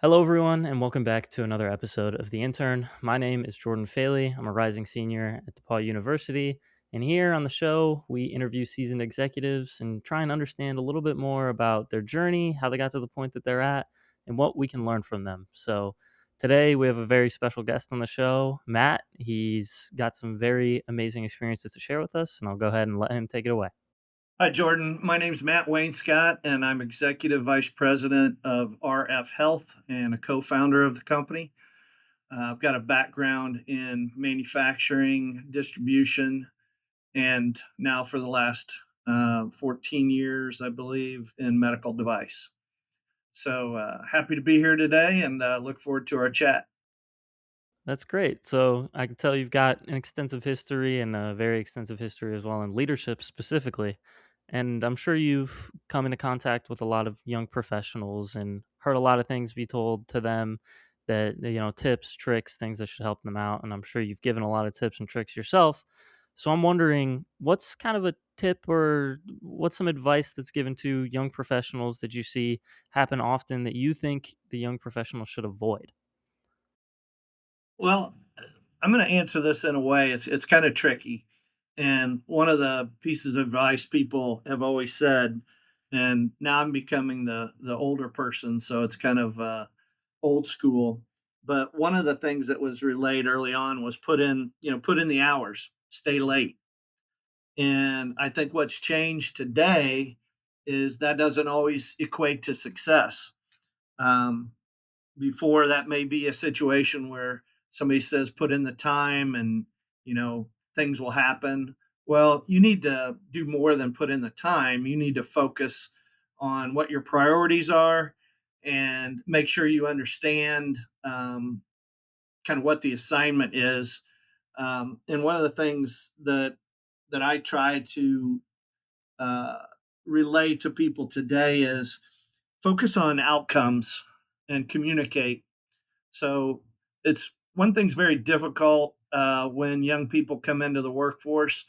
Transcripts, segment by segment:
Hello, everyone, and welcome back to another episode of The Intern. My name is Jordan Faley. I'm a rising senior at DePaul University. And here on the show, we interview seasoned executives and try and understand a little bit more about their journey, how they got to the point that they're at, and what we can learn from them. So, today we have a very special guest on the show, Matt. He's got some very amazing experiences to share with us, and I'll go ahead and let him take it away. Hi, Jordan. My name's Matt Wainscott, and I'm Executive Vice President of RF Health and a co founder of the company. I've got a background in manufacturing, distribution, and now for the last 14 years, I believe, in medical device. So happy to be here today and look forward to our chat. That's great. So I can tell you've got an extensive history and a very extensive history as well in leadership specifically. And I'm sure you've come into contact with a lot of young professionals and heard a lot of things be told to them that, tips, tricks, things that should help them out. And I'm sure you've given a lot of tips and tricks yourself. So I'm wondering what's kind of a tip or what's some advice that's given to young professionals that you see happen often that you think the young professionals should avoid? Well, I'm going to answer this in a way it's kind of tricky. And one of the pieces of advice people have always said, and now I'm becoming the older person, so it's kind of old school. But one of the things that was relayed early on was put in the hours, stay late. And I think what's changed today is that doesn't always equate to success. Um, Before that may be a situation where somebody says put in the time and things will happen. Well, you need to do more than put in the time. You need to focus on what your priorities are and make sure you understand kind of what the assignment is. And one of the things that I try to uh, relay to people today is focus on outcomes and communicate. So it's one thing's very difficult when young people come into the workforce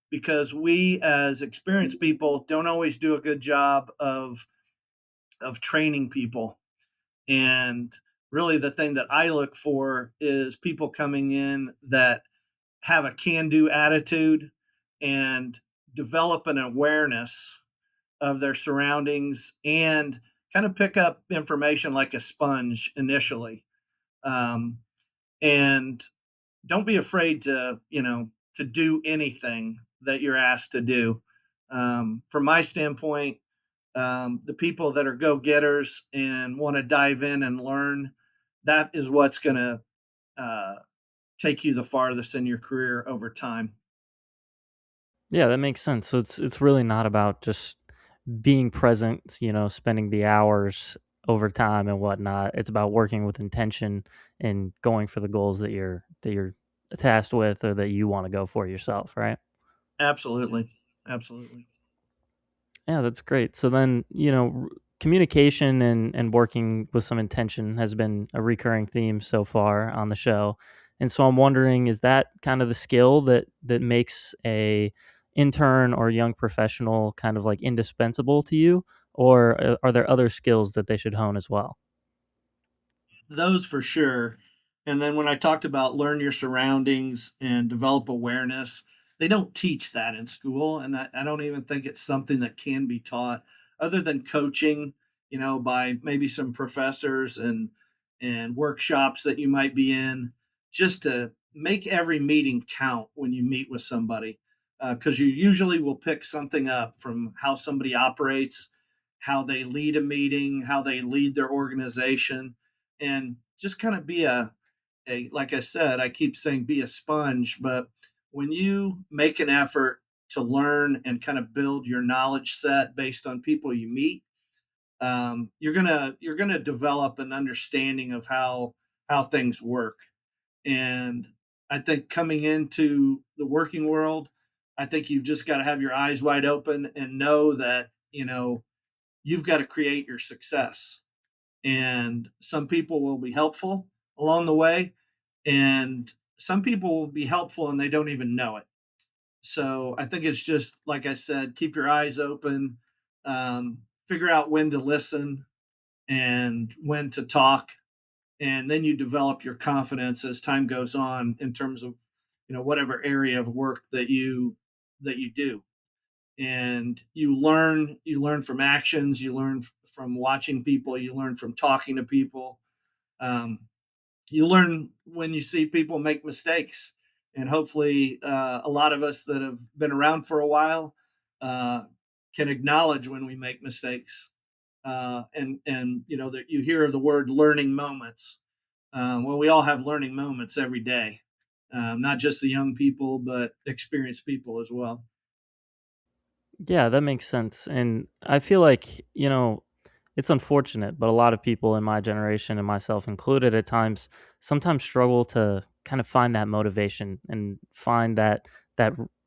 because we as experienced people don't always do a good job of training people. And really the thing that I look for is people coming in that have a can-do attitude and develop an awareness of their surroundings and kind of pick up information like a sponge initially. Um, and don't be afraid to to do anything that you're asked to do. From my standpoint, the people that are go-getters and want to dive in and learn, that is what's going to uh, take you the farthest in your career over time. Yeah, that makes sense. So it's really not about just being present, spending the hours over time and whatnot. It's about working with intention and going for the goals that you're tasked with or that you want to go for yourself, right? Absolutely, absolutely. Yeah, that's great. So then, communication and working with some intention has been a recurring theme so far on the show. And so I'm wondering, is that kind of the skill that makes a intern or young professional kind of like indispensable to you, or are there other skills that they should hone as well? Those for sure. And then when I talked about learn your surroundings and develop awareness, they don't teach that in school. And I don't even think it's something that can be taught other than coaching, by maybe some professors and workshops that you might be in, just to make every meeting count when you meet with somebody. Because you usually will pick something up from how somebody operates, how they lead a meeting, how they lead their organization, and just kind of be a like I said, I keep saying be a sponge, but when you make an effort to learn and kind of build your knowledge set based on people you meet, you're gonna develop an understanding of how things work. And I think coming into the working world, I think you've just got to have your eyes wide open and know that you've got to create your success, and some people will be helpful along the way, and some people will be helpful and they don't even know it. So I think it's just like I said, keep your eyes open, figure out when to listen, and when to talk, and then you develop your confidence as time goes on in terms of whatever area of work that you do. And you learn from actions, you learn from watching people, you learn from talking to people. um, you learn when you see people make mistakes, and hopefully a lot of us that have been around for a while uh, can acknowledge when we make mistakes. And that you hear the word learning moments. Well, we all have learning moments every day, not just the young people, but experienced people as well. Yeah, that makes sense. And I feel like, it's unfortunate, but a lot of people in my generation and myself included at times sometimes struggle to kind of find that motivation and find that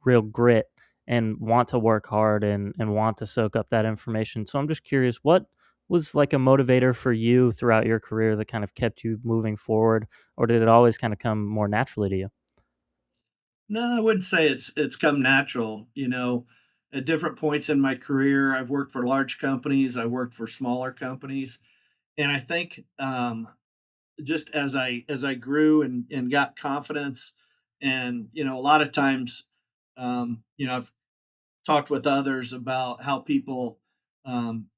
real grit and want to work hard and want to soak up that information. So I'm just curious, what was like a motivator for you throughout your career that kind of kept you moving forward, or did it always kind of come more naturally to you? No, I wouldn't say it's come natural. At different points in my career, I've worked for large companies, I worked for smaller companies, and I think just as I grew and got confidence, and a lot of times, I've talked with others about how people, um,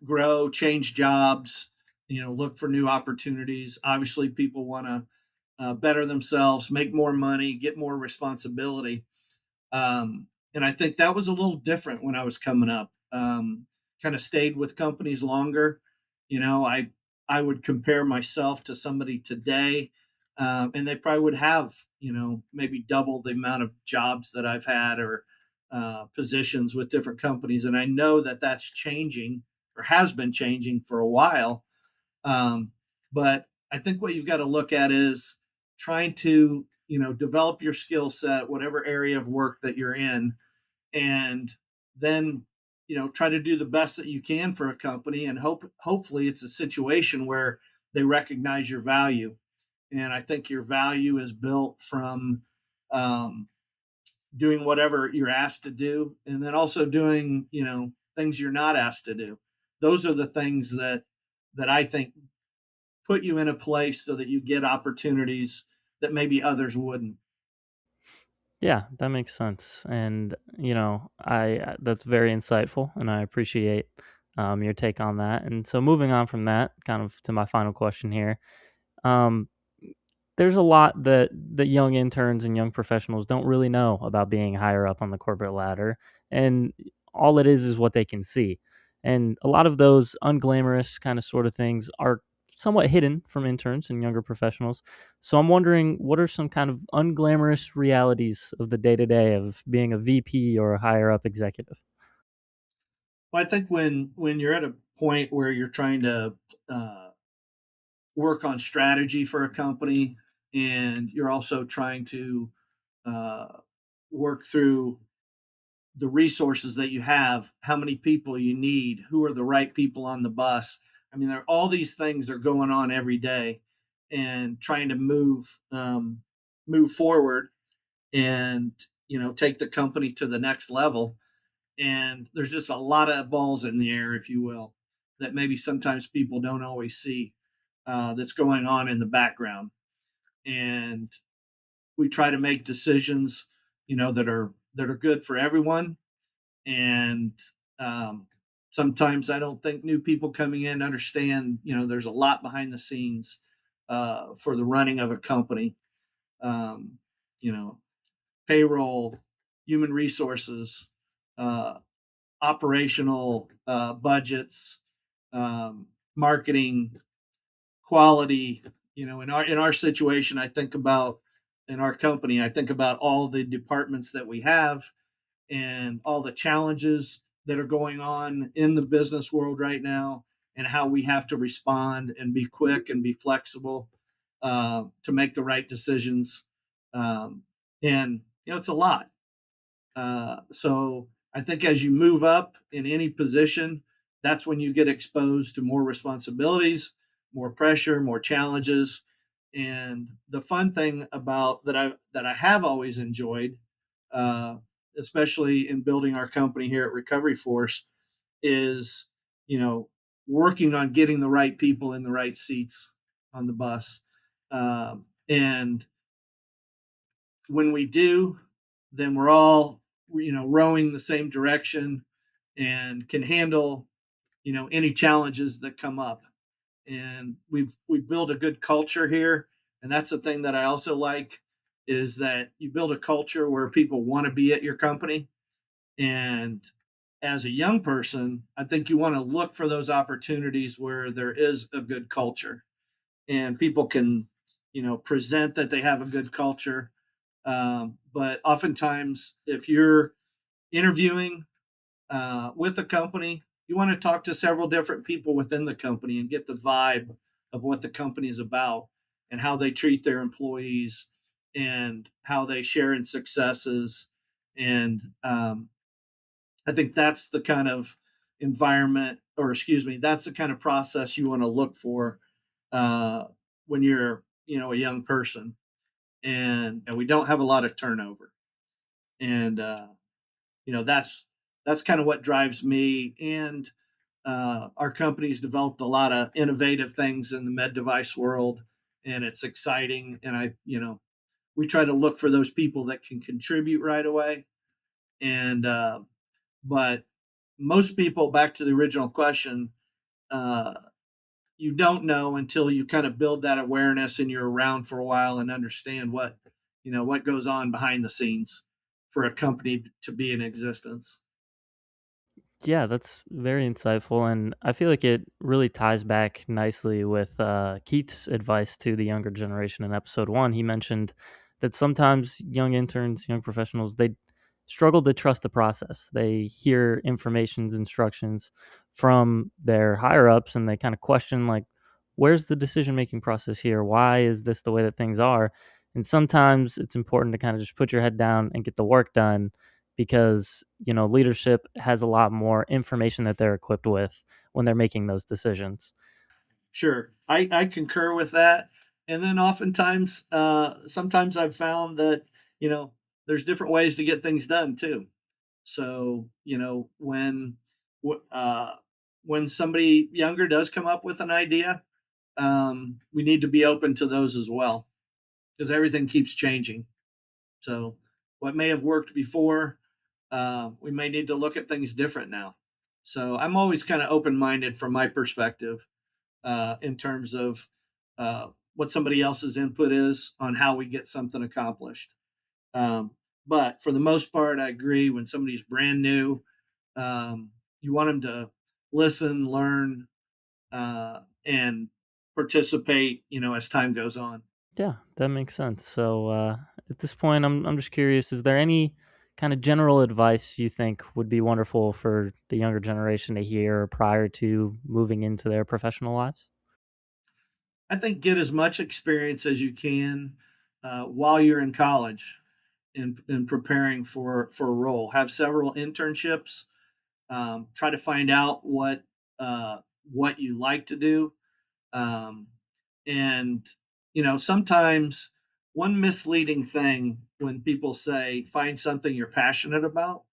grow, change jobs, look for new opportunities. Obviously, people want to better themselves, make more money, get more responsibility. And I think that was a little different when I was coming up. Kind of stayed with companies longer. I would compare myself to somebody today, and they probably would have maybe double the amount of jobs that I've had, or positions with different companies. And I know that that's changing, or has been changing for a while. But I think what you've got to look at is trying to develop your skill set, whatever area of work that you're in, and then try to do the best that you can for a company, and hopefully it's a situation where they recognize your value. And I think your value is built from um, doing whatever you're asked to do, and then also doing things you're not asked to do. Those are the things that I think put you in a place so that you get opportunities that maybe others wouldn't. Yeah, that makes sense. And, I that's very insightful and I appreciate your take on that. And so moving on from that, kind of to my final question here. Um, there's a lot that young interns and young professionals don't really know about being higher up on the corporate ladder, and all it is what they can see. And a lot of those unglamorous kind of sort of things are somewhat hidden from interns and younger professionals. So I'm wondering, what are some kind of unglamorous realities of the day-to-day of being a VP or a higher up executive? Well, I think when you're at a point where you're trying to uh, work on strategy for a company, and you're also trying to uh, work through the resources that you have, how many people you need, who are the right people on the bus. I mean, all these things are going on every day, and trying to move forward, and take the company to the next level. And there's just a lot of balls in the air, if you will, that maybe sometimes people don't always see, that's going on in the background. And we try to make decisions that are good for everyone. And um, sometimes I don't think new people coming in understand there's a lot behind the scenes for the running of a company. um, you know Payroll, human resources, uh, operational budgets, marketing, quality. In our situation, I think about in our company, I think about all the departments that we have, and all the challenges that are going on in the business world right now, and how we have to respond and be quick and be flexible to make the right decisions. And it's a lot. So I think as you move up in any position, that's when you get exposed to more responsibilities, more pressure, more challenges. And the fun thing about that I have always enjoyed, uh, especially in building our company here at Recovery Force, is you know working on getting the right people in the right seats on the bus. And when we do, then we're all, rowing the same direction and can handle, any challenges that come up. And we've built a good culture here, and that's the thing that I also like is that you build a culture where people want to be at your company. And as a young person, I think you want to look for those opportunities where there is a good culture and people can, present that they have a good culture. But oftentimes, if you're interviewing with a company, you want to talk to several different people within the company and get the vibe of what the company is about and how they treat their employees and how they share in successes. And I think that's the kind of environment, or excuse me, that's the kind of process you want to look for uh, when you're, a young person. And we don't have a lot of turnover. And that's kind of what drives me. And our company's developed a lot of innovative things in the med device world, and it's exciting. And we try to look for those people that can contribute right away. And but most people, back to the original question, uh, you don't know until you kind of build that awareness and you're around for a while and understand what goes on behind the scenes for a company to be in existence. Yeah, that's very insightful, and I feel like it really ties back nicely with Keith's advice to the younger generation in episode one. He mentioned that sometimes young interns, young professionals, they struggle to trust the process. They hear information's instructions from their higher ups, and they kind of question like, "Where's the decision making process here? Why is this the way that things are?" And sometimes it's important to kind of just put your head down and get the work done because leadership has a lot more information that they're equipped with when they're making those decisions. Sure, I concur with that. And then oftentimes, sometimes I've found that you know there's different ways to get things done too. So when somebody younger does come up with an idea, we need to be open to those as well because everything keeps changing. So what may have worked before, we may need to look at things different now. So I'm always kind of open minded from my perspective in terms of what somebody else's input is on how we get something accomplished. Um, but for the most part, I agree. When somebody's brand new, you want them to listen, learn, and participate. As time goes on. Yeah, that makes sense. So at this point, I'm just curious: is there any kind of general advice you think would be wonderful for the younger generation to hear prior to moving into their professional lives? I think get as much experience as you can while you're in college in preparing for a role. Have several internships. Try to find out what you like to do. Um, and sometimes one misleading thing when people say find something you're passionate about,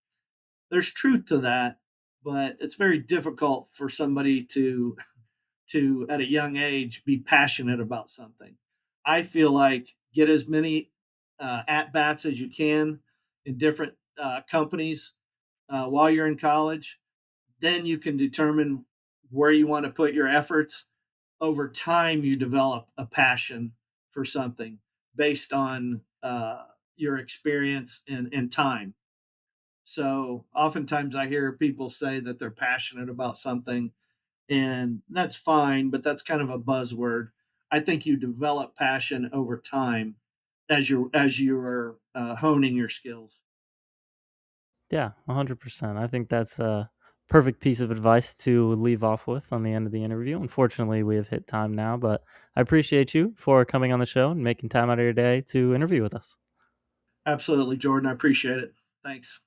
there's truth to that, but it's very difficult for somebody to at a young age be passionate about something. I feel like get as many at bats as you can in different companies while you're in college. Then you can determine where you want to put your efforts. Over time, you develop a passion for something based on your experience and time. So oftentimes I hear people say that they're passionate about something, and that's fine, but that's kind of a buzzword. I think you develop passion over time as you're honing your skills. Yeah, 100%. I think that's a perfect piece of advice to leave off with on the end of the interview. Unfortunately, we have hit time now, but I appreciate you for coming on the show and making time out of your day to interview with us. Absolutely, Jordan. I appreciate it. Thanks.